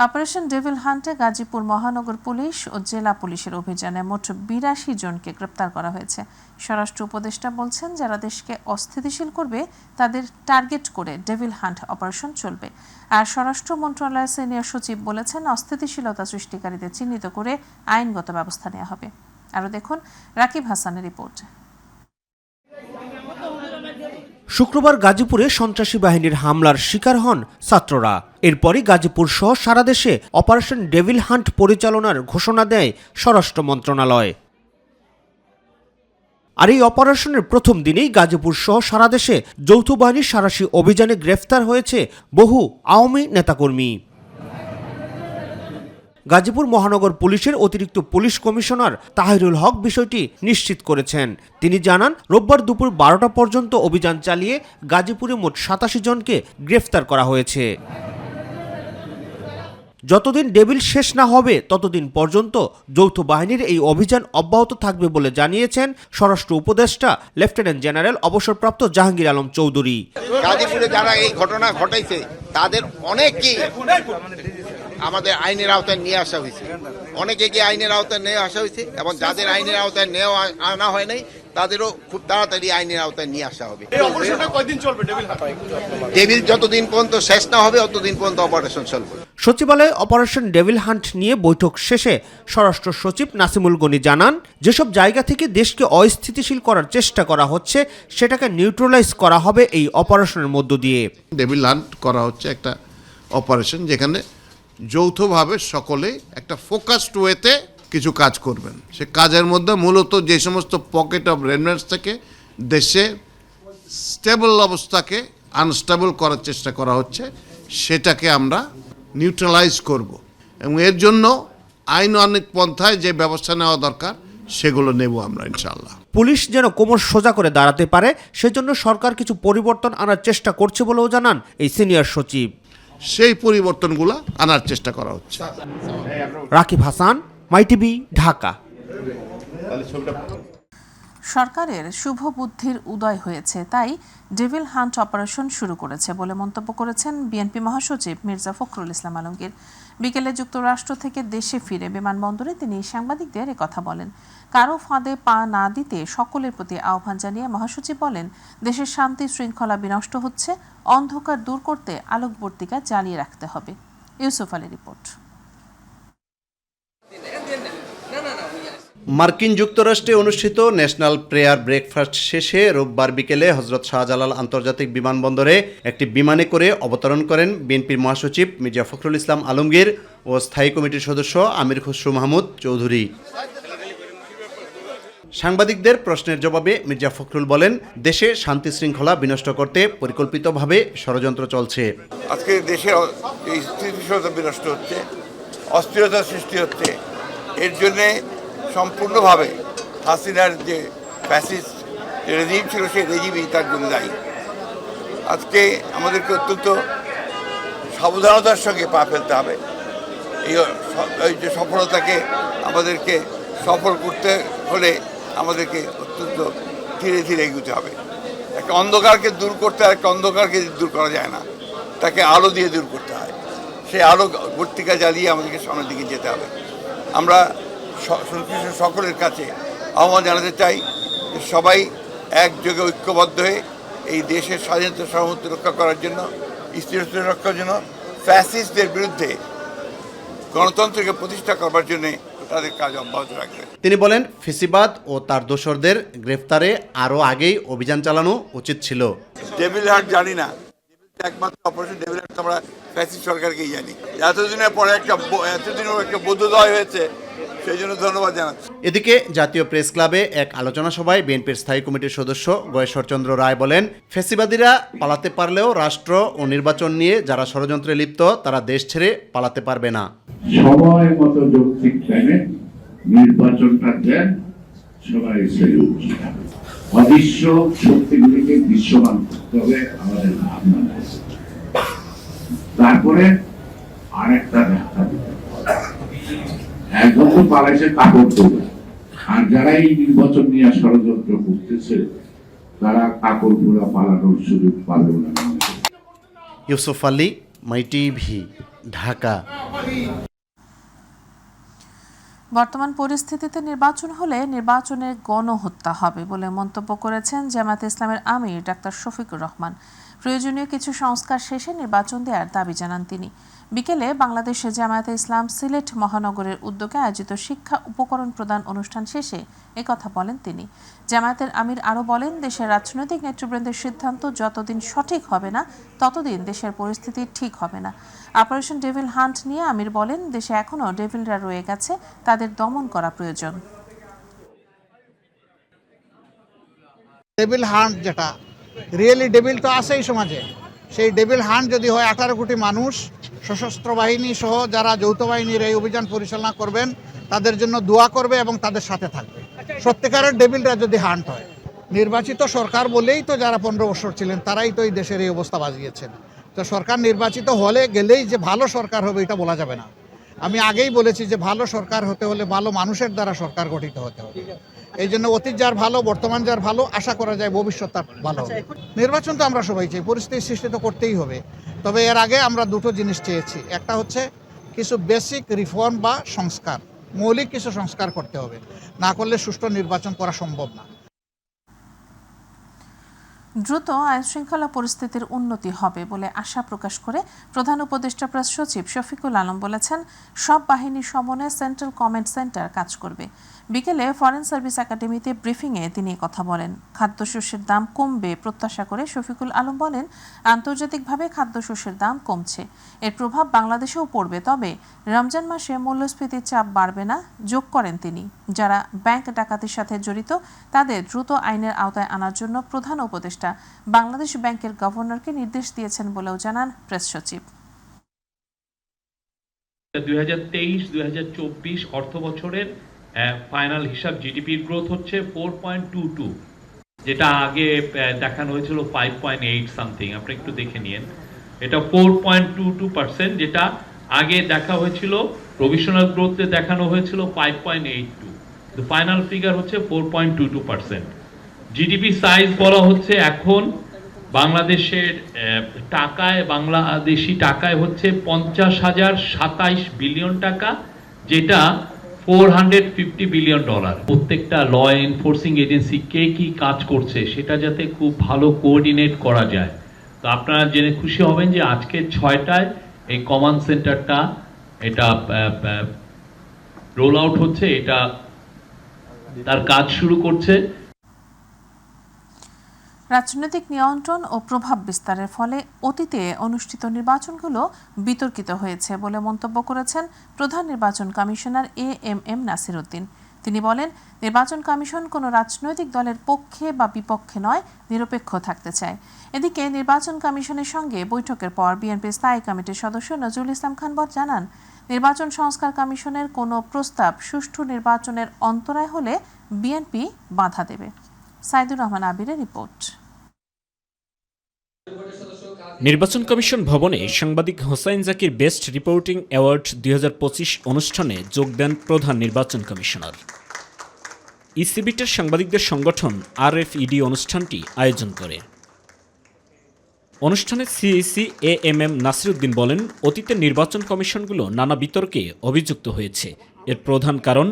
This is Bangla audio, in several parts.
অপারেশন ডেভিল হান্টে গাজীপুর মহানগর পুলিশ ও জেলা পুলিশের অভিযানে মোট ৮২ জনকে গ্রেপ্তার করা হয়েছে। স্বরাষ্ট্র উপদেষ্টা বলছেন, যারা দেশকে অস্থিতিশীল করবে তাদের টার্গেট করে ডেভিল হান্ট অপারেশন চলবে। আর স্বরাষ্ট্র মন্ত্রণালয়ের সিনিয়র সচিব বলেছেন, অস্থিতিশীলতা সৃষ্টিকারীদের চিহ্নিত করে আইনগত ব্যবস্থা নেওয়া হবে। আরও দেখুন রাকিব হাসানের রিপোর্ট। শুক্রবার গাজীপুরে সন্ত্রাসী বাহিনীর হামলার শিকার হন ছাত্ররা। এরপরই গাজীপুর সহ সারা দেশে অপারেশন ডেভিল হান্ট পরিচালনার ঘোষণা দেয় স্বরাষ্ট্র মন্ত্রণালয়। আর এই অপারেশনের প্রথম দিনেই গাজীপুর সহ সারা দেশে যৌথ বাহিনীর সাঁড়াশি অভিযানে গ্রেফতার হয়েছে বহু আওয়ামী নেতাকর্মী। গাজীপুর মহানগর পুলিশের অতিরিক্ত পুলিশ কমিশনার তাহিরুল হক বিষয়টি নিশ্চিত করেছেন। তিনি জানান, রোববার দুপুর ১২টা পর্যন্ত অভিযান চালিয়ে গাজীপুরে মোট ৮৭ জনকে গ্রেফতার করা হয়েছে। যতদিন ডেভিল শেষ না হবে ততদিন পর্যন্ত যৌথ বাহিনীর এই অভিযান অব্যাহত থাকবে বলে জানিয়েছেন স্বরাষ্ট্র উপদেষ্টা লেফটেন্যান্ট জেনারেল অবসরপ্রাপ্ত জাহাঙ্গীর আলম চৌধুরী। গাজীপুরে যারা এই ঘটনা ঘটাইছে তাদের অনেকেই আমাদের আইনের আওতায় নিয়ে আসা হয়েছে, অনেকে আইনের আওতায় নিয়ে আসা হয়েছে এবং যাদের আইনের আওতায় নেওয়া আনা হয় নাই তাদেরও খুব তাড়াতাড়ি আইনের আওতায় নিয়ে আসা হবে। ডেভিল যতদিন পর্যন্ত শেষ না হবে ততদিন পর্যন্ত অপারেশন চলবে। সচিবালয়ে অপারেশন ডেভিল হান্ট নিয়ে বৈঠক শেষে স্বরাষ্ট্র সচিব নাসিমুল গনি জানান, যেসব জায়গা থেকে দেশকে অস্থিতিশীল করার চেষ্টা করা হচ্ছে সেটাকে নিউট্রালাইজ করা হবে এই অপারেশনের মধ্য দিয়ে। ডেভিল হান্ট করা হচ্ছে একটা অপারেশন যেখানে যৌথভাবে সকলে একটা ফোকাসড ওয়েতে কিছু কাজ করবেন। সে কাজের মধ্যে মূলত যে সমস্ত পকেট অফ রেমিনেন্স থেকে দেশে স্টেবল অবস্থাকে আনস্টেবল করার চেষ্টা করা হচ্ছে সেটাকে আমরা নিউট্রালাইজ করব এবং এর জন্য আইনানুগ পন্থায় যে ব্যবস্থা নেওয়া দরকার সেগুলো নেব আমরা ইনশাআল্লাহ। পুলিশ যেন কোমর সোজা করে দাঁড়াতে পারে সেজন্য সরকার কিছু পরিবর্তন আনার চেষ্টা করছে বলেও জানান এই সিনিয়র সচিব। সেই পরিবর্তনগুলো আনার চেষ্টা করা হচ্ছে। রাকিব হাসান, মাইটিভি, ঢাকা। সরকারের শুভ বুদ্ধির উদয় হয়েছে, তাই ডেভিল হান্ট অপারেশন শুরু করেছে বলে মন্তব্য করেছেন বিএনপি মহাসচিব মির্জা ফখরুল ইসলাম আলমগীর। বিকেলে যুক্তরাষ্ট্র থেকে দেশে ফিরে বিমানবন্দরে তিনি সাংবাদিকদের একথা বলেন। কারো ফাঁদে পা না দিতে সকলের প্রতি আহ্বান জানিয়ে মহাসচিব বলেন, দেশের শান্তি শৃঙ্খলা বিনষ্ট হচ্ছে, অন্ধকার দূর করতে আলোকবর্তিকা জ্বালিয়ে রাখতে হবে। ইউসুফ আলী রিপোর্ট। মার্কিন যুক্তরাষ্ট্রে অনুষ্ঠিত ন্যাশনাল প্রেয়ার ব্রেকফাস্ট শেষে রোববার বিকেলে হযরত শাহজালাল আন্তর্জাতিক বিমানবন্দরে একটি বিমানে করে অবতরণ করেন বিএনপির মহাসচিব মির্জা ফখরুল ইসলাম আলমগীর ও স্থায়ী কমিটির সদস্য আমির খসরু মাহমুদ চৌধুরী। সাংবাদিকদের প্রশ্নের জবাবে মির্জা ফখরুল বলেন, দেশে শান্তি শৃঙ্খলা বিনষ্ট করতে পরিকল্পিতভাবে ষড়যন্ত্র চলছে। আজকে দেশে এই স্থিতিশীলতা বিনষ্ট হচ্ছে, অস্থিরতা সৃষ্টি হচ্ছে। এর জন্যে সম্পূর্ণভাবে হাসিনার যে ফ্যাসিস্ট রেজিম ছিল সেই রেজিমই তার জন্য দায়ী। আজকে আমাদেরকে অত্যন্ত সাবধানতার সঙ্গে পা ফেলতে হবে। এই যে সফলতাকে আমাদেরকে সফল করতে হলে আমাদেরকে অত্যন্ত ধীরে ধীরে এগোতে হবে। একটা অন্ধকারকে দূর করতে আর একটা অন্ধকারকে দূর করা যায় না, তাকে আলো দিয়ে দূর করতে হয়। সেই আলো বর্তিকা জ্বালিয়ে আমাদেরকে সামনের দিকে যেতে হবে। আমরা সংশ্লিষ্ট সকলের কাছে আহ্বান জানাতে চাই যে সবাই একযোগে ঐক্যবদ্ধ হয়ে এই দেশের স্বাধীনতা সার্বভৌমত্ব রক্ষা করার জন্য, স্থিরতা রক্ষার জন্য, ফ্যাসিস্টদের বিরুদ্ধে গণতন্ত্রকে প্রতিষ্ঠা করবার জন্য তাদের কাজ অব্যাহত রাখবে। তিনি বলেন, ফেসিবাদ ও তার দোসরদের গ্রেফতারে আরও আগেই অভিযান চালানো উচিত ছিল। ডেভিল হান্ট জানি না, একমাত্র অপারেশন ডেভিল হান্ট আমরা ফ্যাসিস্ট সরকারকেই জানি। এতদিনের পরে এতদিনের একটা বোধোদয় হয়েছে, সেই জন্য ধন্যবাদ জানাচ্ছি। এদিকে জাতীয় প্রেস ক্লাবে এক আলোচনা সভায় বিএনপির স্থায়ী কমিটির সদস্য গয়েশ্বরচন্দ্র রায় বলেন, ফ্যাসিবাদীরা পালাতে পারলেও রাষ্ট্র ও নির্বাচন নিয়ে যারা ষড়যন্ত্রে লিপ্ত তারা দেশ ছেড়ে পালাতে পারবে না। সময় মতো যৌক্তিক টাইমে নির্বাচনটা দেন, সবাই ছেড়ে উঠছে। অদৃশ্য শক্তিগুলিকে দৃশ্যমান করতে হবে আমাদের ভাবনা। তারপরে আরেকটা ধাক্কা দিতে হবে। একদম তো পালাইছে কাপড় করবে, আর যারা এই নির্বাচন নিয়ে ষড়যন্ত্র করতেছে তারা কাপড় পুরা পালানোর সুযোগ পাবে না। ইউসুফ আলী, মাই টিভি, ঢাকা। বর্তমান পরিস্থিতিতে নির্বাচন হলে নির্বাচনের গণহত্যা হবে বলে মন্তব্য করেছেন জামায়াতে ইসলামের আমির ডাক্তার শফিকুর রহমান। প্রয়োজনীয় কিছু সংস্কার শেষে নির্বাচন দেওয়ার দাবি জানান তিনি। বিকেলে বাংলাদেশে জামায়াতে ইসলাম সিলেট মহানগরের উদ্যোগে আয়োজিত শিক্ষা উপকরণ প্রদান অনুষ্ঠান শেষে একথা বলেন তিনি। জামায়াতের আমির আরও বলেন, দেশের রাজনৈতিক নেতৃবৃন্দের সিদ্ধান্ত যতদিন সঠিক হবে না ততদিন দেশের পরিস্থিতি ঠিক হবে না। অপারেশন ডেভিল হান্ট নিয়ে আমির বলেন, দেশে এখনও ডেভিলরা রয়ে গেছে, তাদের দমন করা প্রয়োজন। ডেভিল হান্ট যেটা রিয়েলি ডেভিল তো আছেই সমাজে, সেই ডেভিল হান্ট যদি হয় 18 কোটি মানুষ সশস্ত্র বাহিনী সহ যারা যৌথ বাহিনীর এই অভিযান পরিচালনা করবেন তাদের জন্য দোয়া করবে এবং তাদের সাথে থাকবে। সত্যিকারের ডেভিলরা যদি হান্ট হয়, নির্বাচিত সরকার বলেই তো যারা 15 বছর ছিলেন তারাই তো এই দেশের এই অবস্থা বাজিয়েছেন। তো সরকার নির্বাচিত হলে গেলেই যে ভালো সরকার হবে এটা বলা যাবে না। আমি আগেই বলেছি যে ভালো সরকার হতে হলে ভালো মানুষের দ্বারা সরকার গঠিত হতে হবে। এই জন্য অতীত যার ভালো, বর্তমান যার ভালো, আশা করা যায় ভবিষ্যৎ তার ভালো হবে। নির্বাচন তো আমরা সবাই চাই, পরিস্থিতি সৃষ্টি তো করতেই হবে। তবে এর আগে আমরা দুটো জিনিস চেয়েছি। একটা হচ্ছে কিছু বেসিক রিফর্ম বা সংস্কার, মৌলিক কিছু সংস্কার করতে হবে, না করলে সুষ্ঠু নির্বাচন করা সম্ভব না। দ্রুত আইনশৃঙ্খলা পরিস্থিতির উন্নতি হবে বলে আশা প্রকাশ করে প্রধান উপদেষ্টা প্রেস সচিব শফিকুল আলম বলেছেন, সব বাহিনীর সমন্বয়ে সেন্ট্রাল কমান্ড সেন্টার কাজ করবে। বিকেলে ফরেন সার্ভিস একাডেমিতে ব্রিফিংয়ে তিনি কথা বলেন। খাদ্যশস্যের দাম কমবে প্রত্যাশা করে শফিকুল আলম বলেন, আন্তর্জাতিকভাবে খাদ্যশস্যের দাম কমছে, এর প্রভাব বাংলাদেশেও পড়বে। তবে রমজান মাসে মূল্যস্ফীতির চাপ বাড়বে না যোগ করেন তিনি। যারা ব্যাংক ডাকাতির সাথে জড়িত তাদের দ্রুত আইনের আওতায় আনার জন্য প্রধান উপদেষ্টা বাংলাদেশ ব্যাংকের গভর্নরকে নির্দেশ দিয়েছেন বলেও জানান প্রেস সচিব। 2023-2024 অর্থ বছরের ফাইনাল হিসাব জিডিপির গ্রোথ হচ্ছে 4.22, যেটা আগে দেখানো হয়েছিল 5.8 সামথিং। আপনি একটু দেখে নিন, এটা 4.22%, যেটা আগে দেখা হয়েছিল প্রভিশনাল গ্রোথে দেখানো হয়েছিল 5.82। তো ফাইনাল ফিগার হচ্ছে 4.22%। জিডিপি সাইজ বলা হচ্ছে এখন বাংলাদেশের টাকায়, বাংলাদেশি টাকায় হচ্ছে 50,027 বিলিয়ন টাকা, যেটা $450 বিলিয়ন। প্রত্যেকটা ল এনফোর্সিং এজেন্সি কে কি কাজ করছে সেটা যাতে খুব ভালো কোঅর্ডিনেট করা যায়। তো আপনারা জেনে খুশি হবেন যে আজকে 6টায় এই কমান্ড সেন্টারটা এটা রোল আউট হচ্ছে, এটা তার কাজ শুরু করছে। রাজনৈতিক নিয়ন্ত্রণ ও প্রভাব বিস্তারের ফলে অতীতে অনুষ্ঠিত নির্বাচনগুলো বিতর্কিত হয়েছে বলে মন্তব্য করেছেন প্রধান নির্বাচন কমিশনার AMM নাসির উদ্দিন। তিনি বলেন, নির্বাচন কমিশন কোনো রাজনৈতিক দলের পক্ষে বা বিপক্ষে নয়, নিরপেক্ষ থাকতে চায়। এদিকে নির্বাচন কমিশনের সঙ্গে বৈঠকের পর বিএনপি স্থায়ী কমিটির সদস্য নজরুল ইসলাম খান জানান, নির্বাচন সংস্কার কমিশনের কোনো প্রস্তাব সুষ্ঠু নির্বাচনের অন্তরায় হলে বিএনপি বাধা দেবে। সাইদুর রহমান আবিরের রিপোর্ট। নির্বাচন কমিশন ভবনে সাংবাদিক Hossain Zakir best reporting award 2025 অনুষ্ঠানে যোগ দেন প্রধান নির্বাচন কমিশনার। ইসিবিটার সাংবাদিকদের সংগঠন RFED অনুষ্ঠানটি আয়োজন করে। অনুষ্ঠানে সিইসি AMM নাসির উদ্দিন বলেন, অতীতে নির্বাচন কমিশনগুলো নানা বিতর্কে অভিযুক্ত হয়েছে। এর প্রধান কারণ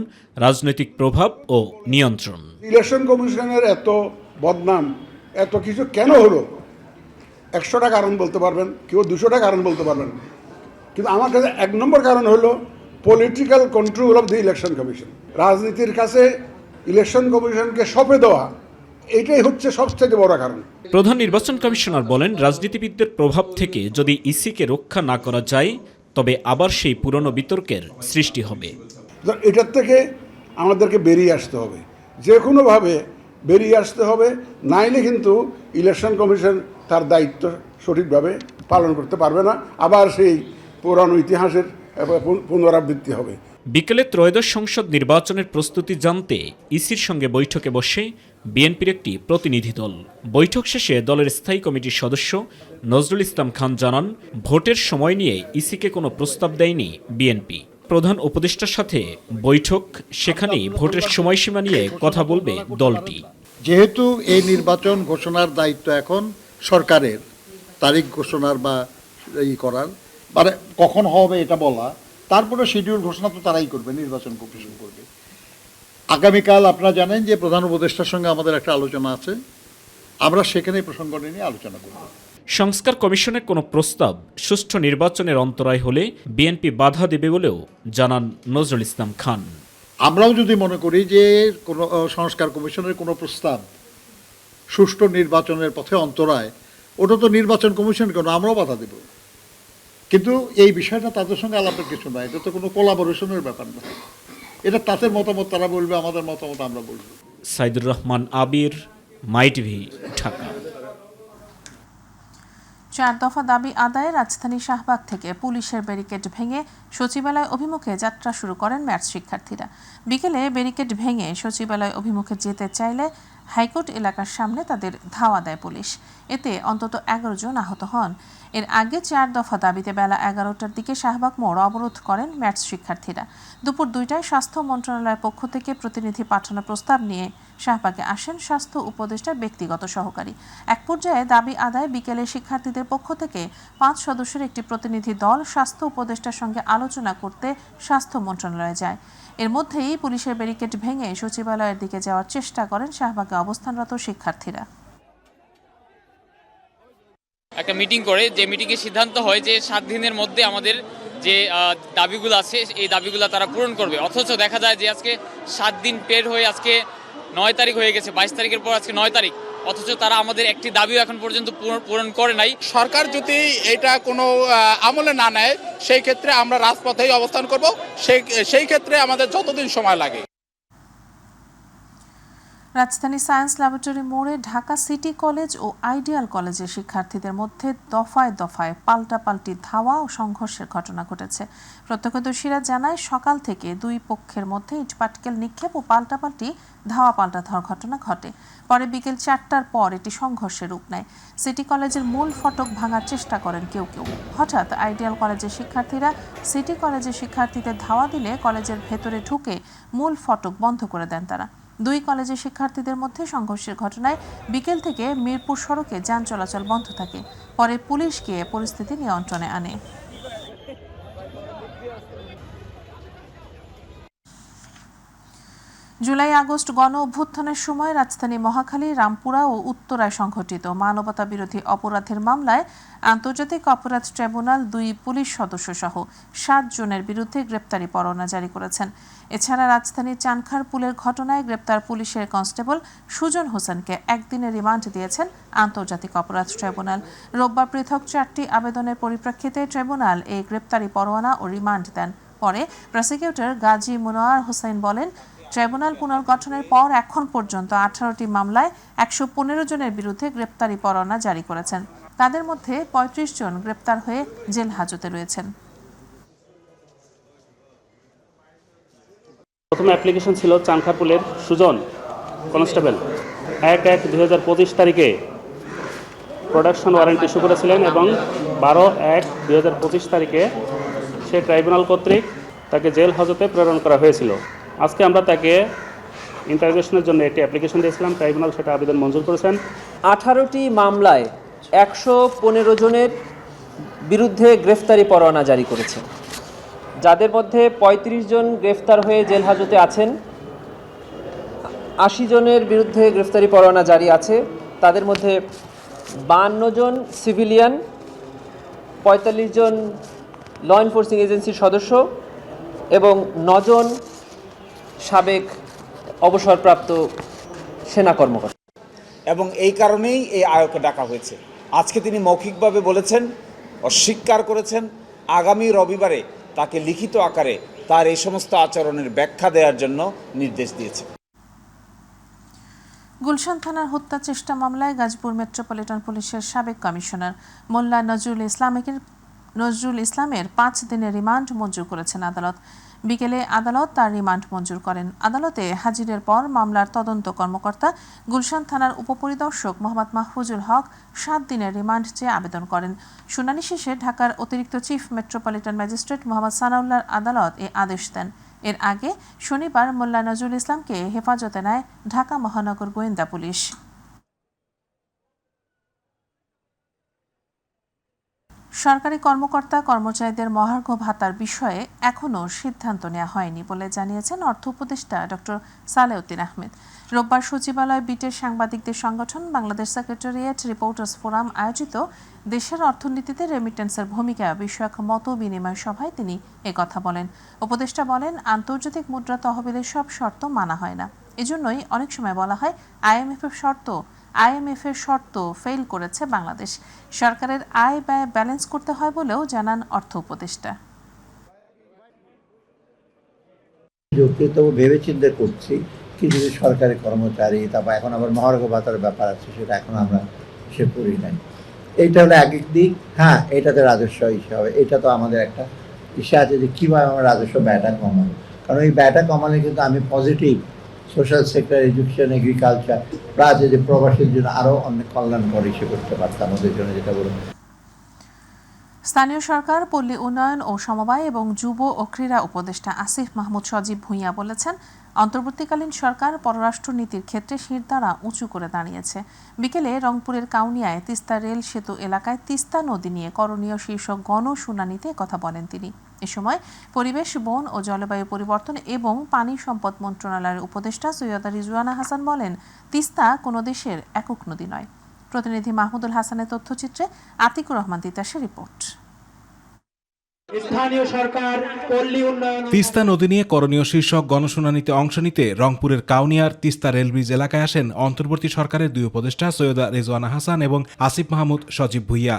রাজনৈতিক প্রভাব ও নিয়ন্ত্রণ। ইলেকশন কমিশনের এত বদনাম, এত কিছু কেন হলো? 100টা কারণ বলতে পারবেন, কেউ 200টা কারণ বলতে পারবেন, কিন্তু আমার কাছে 1 নম্বর কারণ হলো political control of the election commission. রাজনীতির কাছে ইলেকশন কমিশনকে সঁপে দেওয়া, এটাই হচ্ছে সবচেয়ে বড় কারণ। প্রধান নির্বাচন কমিশনার বলেন, রাজনীতিবিদদের প্রভাব থেকে যদি ইসিকে রক্ষা না করা যায় তবে আবার সেই পুরনো বিতর্কের সৃষ্টি হবে। এটার থেকে আমাদেরকে বেরিয়ে আসতে হবে, যে কোনোভাবে বেরিয়ে আসতে হবে, নাইলে কিন্তু ইলেকশন কমিশন তার দায়িত্ব সঠিকভাবে পালন করতে পারবে না, আবার সেই পুরানো ইতিহাসের পুনরাবৃত্তি হবে। বিকেলে ত্রয়োদশ সংসদ নির্বাচনের প্রস্তুতি জানতে ইসির সঙ্গে বৈঠকে বসে বিএনপির একটি প্রতিনিধি দল। বৈঠক শেষে দলের স্থায়ী কমিটির সদস্য নজরুল ইসলাম খান জানান, ভোটের সময় নিয়ে ইসিকে কোনো প্রস্তাব দেয়নি বিএনপি। প্রধান উপদেষ্টার সাথে বৈঠক, সেখানেই ভোটের সময়সীমা নিয়ে কথা বলবে দলটি। যেহেতু এই নির্বাচন ঘোষণার দায়িত্ব এখন সরকারের, তারিখ ঘোষণার বা করার, মানে কখন হবে এটা বলা, তারপরে শিডিউল ঘোষণা তো তারাই করবে, নির্বাচন কমিশন করবে। আগামীকাল আপনারা জানেন যে প্রধান উপদেষ্টার সঙ্গে আমাদের একটা আলোচনা আছে, আমরা সেখানে প্রসঙ্গ নিয়ে আলোচনা করব। সংস্কার কমিশনের কোনো প্রস্তাব সুষ্ঠু নির্বাচনের অন্তরায় হলে বিএনপি বাধা দেবে বলেও জানান নজরুল ইসলাম খান। আমরাও যদি মনে করি যে কোনো সংস্কার কমিশনের কোনো প্রস্তাব সুষ্ঠু নির্বাচনের পথে অন্তরায়, ওটা তো নির্বাচন কমিশন কেন, আমরাও বাধা দেব। কিন্তু এই বিষয়টা তাদের সঙ্গে আলাপের কিছু নয়, এটা তো কোনো কোলাবোরেশনের ব্যাপার না। এটা তাদের মতামত তারা বলবে, আমাদের মতামত আমরা বলবো। সাইদুর রহমান আবির, মাই টিভি, ঢাকা। 4 দফা দাবি আদায়ে রাজধানী শাহবাগ থেকে পুলিশের ব্যারিকেড ভেঙে সচিবালয় অভিমুখে যাত্রা শুরু করেন ম্যাথস শিক্ষার্থীরা। বিকেলে ব্যারিকেড ভেঙে সচিবালয় অভিমুখে যেতে চাইলে হাইকোর্ট এলাকার সামনে তাদের ধাওয়া দেয় পুলিশ। এতে অন্তত 11 জন আহত হন। এর আগে 4 দফা দাবিতে বেলা 11টার দিকে শাহবাগ মোড় অবরোধ করেন ম্যাথস শিক্ষার্থীরা। দুপুর 2টায় স্বাস্থ্য মন্ত্রণালয়ের পক্ষ থেকে প্রতিনিধি পাঠানোর প্রস্তাব নিয়ে শাহবাগে আসেন স্বাস্থ্য উপদেষ্টার ব্যক্তিগত সহকারী। এক পর্যায়ে দাবি আদায় বিকেলে শিক্ষার্থীদের পক্ষ থেকে 5 সদস্যের একটি প্রতিনিধি দল স্বাস্থ্য উপদেষ্টার সঙ্গে আলোচনা করতে স্বাস্থ্য মন্ত্রণালয়ে যায়। এর মধ্যেই পুলিশের ব্যারিকেড ভেঙে সচিবালয়ের দিকে যাওয়ার চেষ্টা করেন শাহবাগে অবস্থানরত শিক্ষার্থীরা। একটা মিটিং করে, যে মিটিংয়ে সিদ্ধান্ত হয় যে 7 দিনের মধ্যে আমাদের যে দাবিগুলো আছে এই দাবিগুলো তারা পূরণ করবে। অথচ দেখা যায় যে আজকে 7 দিন পের হয়ে আজকে 9 তারিখ হয়ে গেছে, 22 তারিখের পর আজকে 9 তারিখ, অথচ তারা আমাদের একটি দাবিও এখন পর্যন্ত পূরণ করে নাই। সরকার যদি এটা কোনো আমলে না নেয় সেই ক্ষেত্রে আমরা রাজপথেই অবস্থান করব, সেই ক্ষেত্রে আমাদের যতদিন সময় লাগে। রাজধানী সায়েন্স ল্যাবরেটরি মোড়ে ঢাকা সিটি কলেজ ও আইডিয়াল কলেজের শিক্ষার্থীদের মধ্যে দফায় দফায় পাল্টাপাল্টি ধাওয়া ও সংঘর্ষের ঘটনা ঘটেছে। প্রত্যক্ষদর্শীরা জানায় সকাল থেকে দুই পক্ষের মধ্যে ইটপাটকেল নিক্ষেপ ও পাল্টাপাল্টি ধাওয়া পাল্টা ধাওয়ার ঘটনা ঘটে। পরে বিকেল 4টার পর এটি সংঘর্ষের রূপ নেয়। সিটি কলেজের মূল ফটক ভাঙার চেষ্টা করেন কেউ কেউ। হঠাৎ আইডিয়াল কলেজের শিক্ষার্থীরা সিটি কলেজের শিক্ষার্থীদের ধাওয়া দিলে কলেজের ভেতরে ঢুকে মূল ফটক বন্ধ করে দেন তারা। দুই কলেজের শিক্ষার্থীদের মধ্যে সংঘর্ষের ঘটনায় বিকেল থেকে মিরপুর সড়কে যান চলাচল বন্ধ থাকে। পরে পুলিশ গিয়ে পরিস্থিতি নিয়ন্ত্রণে আনে। জুলাই আগস্ট গণ অভ্যুত্থানের সময় রাজধানী মহাখালী, রামপুরা ও উত্তরায় সংঘটিত মানবতা বিরোধী অপরাধের মামলায় আন্তর্জাতিক অপরাধ ট্রাইব্যুনাল 2 পুলিশ সদস্য সহ 7 জনের বিরুদ্ধে গ্রেপ্তারি পরোয়ানা জারি করেছেন। এছাড়া রাজধানীর চানখারপুলের ঘটনায় গ্রেপ্তার পুলিশের কনস্টেবল সুজন হোসেনকে 1 দিনের রিমান্ড দিয়েছেন আন্তর্জাতিক অপরাধ ট্রাইব্যুনাল। রোববার পৃথক 4টি আবেদনের পরিপ্রেক্ষিতে ট্রাইব্যুনাল এই গ্রেপ্তারি পরোয়ানা ও রিমান্ড দেন। পরে প্রসিকিউটর গাজী মুনোয়ার হোসেন বলেন, ট্রাইব্যুনাল পুনর্গঠনের পর এখন পর্যন্ত 18টি মামলায় 115 জনের বিরুদ্ধে গ্রেপ্তারি পরোয়ানা জারি করেছেন। তাদের মধ্যে 35 জন গ্রেপ্তার হয়ে জেল হাজতে রয়েছেন। প্রথম অ্যাপ্লিকেশন ছিল চানখারপুলের সুজন কনস্টেবল 1/1/2025 তারিখে প্রোডাকশন ওয়ারেন্ট ইস্যু করেছিলেন এবং 12/1/2025 তারিখে সে ট্রাইব্যুনাল কর্তৃক তাকে জেল হাজতে প্রেরণ করা হয়েছিল। আজকে আমরা তাকে ইন্টারোগেশনের জন্য একটি অ্যাপ্লিকেশন দিয়েছিলাম, ট্রাইব্যুনাল সেটা আবেদন মঞ্জুর করেছেন। 18টি মামলায় 115 জনের বিরুদ্ধে গ্রেফতারি পরোয়ানা জারি করেছে, যাদের মধ্যে 35 জন গ্রেফতার হয়ে জেল হাজতে আছেন। 80 জনের বিরুদ্ধে গ্রেফতারি পরোয়ানা জারি আছে। তাদের মধ্যে 52 জন সিভিলিয়ান, 45 জন ল এনফোর্সিং এজেন্সির সদস্য এবং 9 জন সাবেক অবসরপ্রাপ্ত সেনা কর্মকর্তা। এবং এই কারণেই এই আয়োগকে ডাকা হয়েছে। আজকে তিনি মৌখিকভাবে বলেছেন, অস্বীকার করেছেন, আগামী রবিবারে তাকে লিখিত আকারে তার এই সমস্ত আচরণের ব্যাখ্যা দেওয়ার জন্য নির্দেশ দিয়েছে। গুলশান থানার হত্যা চেষ্টা মামলায় গাজীপুর মেট্রোপলিটন পুলিশের সাবেক কমিশনার মোল্লা নজরুল ইসলামের 5 দিনের রিমান্ড মঞ্জুর করেছেন আদালত। বিকেলে আদালত তার রিমান্ড মঞ্জুর করেন। আদালতে হাজিরের পর মামলার তদন্ত কর্মকর্তা গুলশান থানার উপপরিদর্শক মোহাম্মদ মাহফুজুল হক 7 দিনের রিমান্ড চেয়ে আবেদন করেন। শুনানি শেষে ঢাকার অতিরিক্ত চিফ মেট্রোপলিটন ম্যাজিস্ট্রেট মোহাম্মদ সানাউল্লাহর আদালত এ আদেশ দেন। এর আগে শনিবার মোল্লা নজরুল ইসলামকে হেফাজতে নেয় ঢাকা মহানগর গোয়েন্দা পুলিশ। সরকারি কর্মকর্তা কর্মচারীদের মহার্ঘ ভাতার বিষয়ে এখনও সিদ্ধান্ত নেওয়া হয়নি বলে জানিয়েছেন অর্থ উপদেষ্টা ডক্টর সালেউদ্দিন আহমেদ। রোববার সচিবালয় বিটের সাংবাদিকদের সংগঠন বাংলাদেশ সেক্রেটারিয়েট রিপোর্টার্স ফোরাম আয়োজিত দেশের অর্থনীতিতে রেমিটেন্সের ভূমিকা বিষয়ক মত বিনিময় সভায় তিনি একথা বলেন। উপদেষ্টা বলেন, আন্তর্জাতিক মুদ্রা তহবিলের সব শর্ত মানা হয় না। এজন্যই অনেক সময় বলা হয় আইএমএফের শর্ত ফেল করেছে বাংলাদেশ। সরকারের আয় ব্যয় ব্যালেন্স করতে হয় বলেও জানান অর্থ উপদেষ্টা। ভেবে চিন্তা করছি কিছু সরকারি কর্মচারী, তারপর এখন আবার মহার্ঘ ভাতার ব্যাপার আছে, সেটা এখন আমরা হিসেব করি নাই। এইটা হলো এক দিক। হ্যাঁ, এটাতে রাজস্ব হিসাবে এটা তো আমাদের একটা ইচ্ছা আছে যে কীভাবে আমরা রাজস্ব ব্যয়টা কমাবো, কারণ এই ব্যয়টা কমালে কিন্তু আমি positive social sector, education, agriculture plus যে প্রবাসীর জন্য আরও অনেক কল্যাণকর হিসেবে করতে পারতাম ওদের জন্য, যেটা বলুন। স্থানীয় সরকার, পল্লী উন্নয়ন ও সমবায় এবং যুব ও ক্রীড়া উপদেষ্টা আসিফ মাহমুদ সজীব ভূঁইয়া বলেছেন, অন্তর্বর্তীকালীন সরকার পররাষ্ট্র নীতির ক্ষেত্রে শিরদাঁড়া উঁচু করে দাঁড়িয়েছে। বিকেলে রংপুরের কাউনিয়ায় তিস্তা রেল সেতু এলাকায় তিস্তা নদী নিয়ে করণীয় শীর্ষক গণশুনানিতে কথা বলেন তিনি। এ সময় পরিবেশ, বন ও জলবায়ু পরিবর্তন এবং পানি সম্পদ মন্ত্রণালয়ের উপদেষ্টা সৈয়দা রিজওয়ানা হাসান বলেন, তিস্তা কোনো দেশের একক নদী নয়। প্রতিনিধি মাহমুদুল হাসানের তথ্যচিত্রে আতিকুর রহমান তিতাসের রিপোর্ট। তিস্তা নদী নিয়ে করণীয় শীর্ষক গণশুনানিতে অংশ নিতে রংপুরের কাউনিয়ার তিস্তা রেল ব্রিজ এলাকায় আসেন অন্তর্বর্তী সরকারের দুই উপদেষ্টা সৈয়দা রিজওয়ানা হাসান এবং আসিফ মাহমুদ সজীব ভূঁইয়া।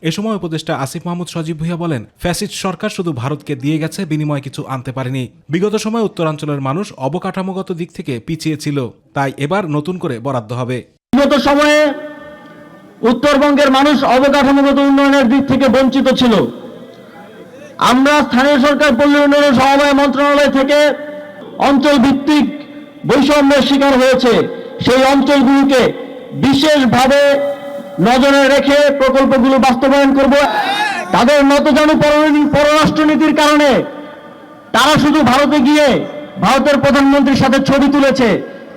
এ সময় উপদেষ্টা আসিফ মাহমুদ সজীব ভূঁইয়া বলেন, ফ্যাসিস্ট সরকার শুধু ভারতকে দিয়ে গেছে, বিনিময়ে কিছু আনতে পারেনি। বিগত সময়ে উত্তরাঞ্চলের মানুষ অবকাঠামোগত দিক থেকে পিছিয়ে ছিল, তাই এবার নতুন করে বরাদ্দ হবে। বিগত সময়ে উত্তরবঙ্গের মানুষ অবকাঠামোগত উন্নয়নের দিক থেকে বঞ্চিত ছিল। আমরা স্থানীয় সরকার, পল্লী উন্নয়ন ও সমবায় মন্ত্রণালয় থেকে অঞ্চল ভিত্তিক বৈষম্যের শিকার হয়েছে সেই অঞ্চলগুলোকে বিশেষভাবে নজরে রেখে প্রকল্পগুলো বাস্তবায়ন করব। তাদের নতজানু পররাষ্ট্রনীতির কারণে তারা শুধু ভারতে গিয়ে ভারতের প্রধানমন্ত্রীর সাথে ছবি তুলেছে,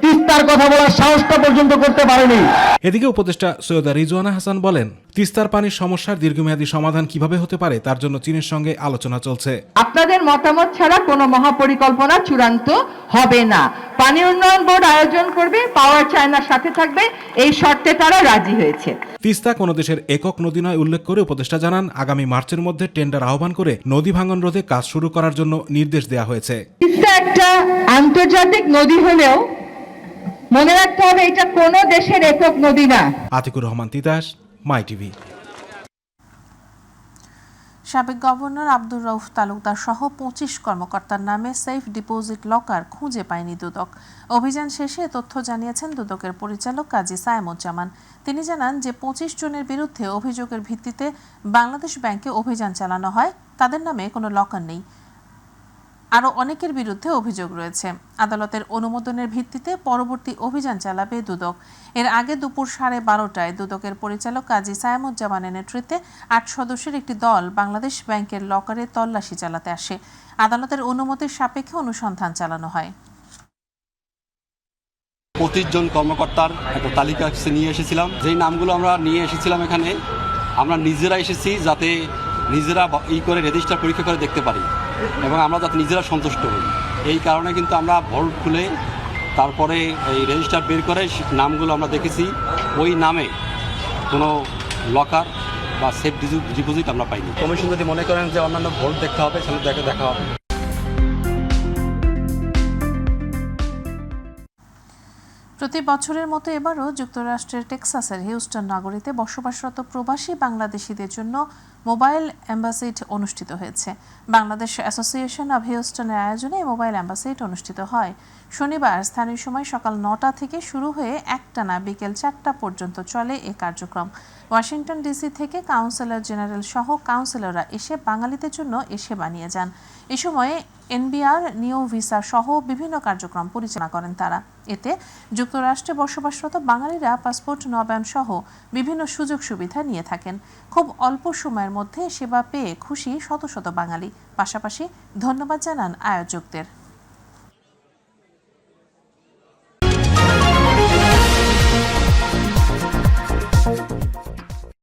তিস্তার কথা বলার সাহসটা পর্যন্ত করতে পারেনি। এদিকে উপদেষ্টা সৈয়দা রিজওয়ানা হাসান বলেন, তিস্তার পানির সমস্যার দীর্ঘমেয়াদী সমাধান কিভাবে হতে পারে তার জন্য চীনের সঙ্গে আলোচনা চলছে। আপনাদের মতামত ছাড়া কোনো মহাপরিকল্পনা চূড়ান্ত হবে না। পানি উন্নয়ন বোর্ড আয়োজন করবে, পাওয়ার চায়নার সাথে থাকবে, এই শর্তে তারা রাজি হয়েছে। তিস্তা কোনো দেশের একক নদী নয় উল্লেখ করে উপদেষ্টা জানান, আগামী মার্চের মধ্যে টেন্ডার আহ্বান করে নদী ভাঙন রোধে কাজ শুরু করার জন্য নির্দেশ দেওয়া হয়েছে। তিস্তা একটা আন্তর্জাতিক নদী হলেও মনে রাখতে হবে এটা কোনো দেশের একক নদী না। আতিকুর রহমান তিতাস, মাই টিভি। সাবেক গভর্নর আব্দুর রউফ তালুকদার সহ 25 কর্মকর্তার নামে সেফ ডিপোজিট লকার খুঁজে পায়নি দুদক। অভিযান শেষে তথ্য জানিয়েছেন দুদকের পরিচালক কাজী সায়েমুজ্জামান। তিনি জানান যে 25 জনের বিরুদ্ধে অভিযোগের ভিত্তিতে বাংলাদেশ ব্যাংকে অভিযান চালানো হয়, তাদের নামে কোনো লকার নেই। আরও অনেকের বিরুদ্ধে অভিযোগ রয়েছে। আদালতের অনুমোদনের ভিত্তিতে পরবর্তী অভিযান চালাবে দুদক। এর আগে দুপুর 12:30টায় দুদকের পরিচালক কাজী সায়েমুজ্জামানের নেতৃত্বে 8 সদস্যের একটি দল বাংলাদেশ ব্যাংকের লকারে তল্লাশি চালাতে আসে। আদালতের অনুমতির সাপেক্ষে অনুসন্ধান চালানো হয়। 25 জন কর্মকর্তার একটা তালিকা নিয়ে এসেছিলাম। যেই নামগুলো আমরা নিয়ে এসেছিলাম এখানে, আমরা নিজেরা এসেছি যাতে নিজেরা করে রেজিস্টার পরীক্ষা করে দেখতে পারি এবং আমরা যাতে নিজেরা সন্তুষ্ট হই। এই কারণে কিন্তু আমরা ভল্ট খুলে তারপরে এই রেজিস্টার বের করে নামগুলো আমরা দেখেছি, ওই নামে কোনো লকার বা সেফ ডিপোজিট আমরা পাইনি। কমিশন যদি মনে করেন যে অন্যান্য ভল্ট দেখতে হবে, সেটা দেখা হবে। প্রতি বছরের মতো এবারও যুক্তরাষ্ট্রের টেক্সাসের হিউস্টন নগরীতে বসবাসরত প্রবাসী বাংলাদেশিদের জন্য মোবাইল অ্যাম্বাসিড অনুষ্ঠিত হয়েছে। বাংলাদেশ অ্যাসোসিয়েশন অব হিউস্টনের আয়োজনে মোবাইল অ্যাম্বাসিড অনুষ্ঠিত হয়। শনিবার স্থানীয় সময় সকাল 9টা থেকে শুরু হয়ে একটানা বিকেল 4টা পর্যন্ত চলে এ কার্যক্রম। ওয়াশিংটন ডিসি থেকে কাউন্সিলর জেনারেল সহ কাউন্সিলররা এসে বাঙালিদের জন্য সেবা নিয়ে যান। এ সময়ে এনবিআর, নিও ভিসা সহ বিভিন্ন কার্যক্রম পরিচালনা করেন তারা। এতে যুক্তরাষ্ট্রে বসবাসরত বাঙালিরা পাসপোর্ট নবায়ন সহ বিভিন্ন সুযোগ সুবিধা নিয়ে থাকেন। খুব অল্প সময়ের মধ্যে সেবা পেয়ে খুশি শত শত বাঙালি। পাশাপাশি ধন্যবাদ জানান আয়োজকদের।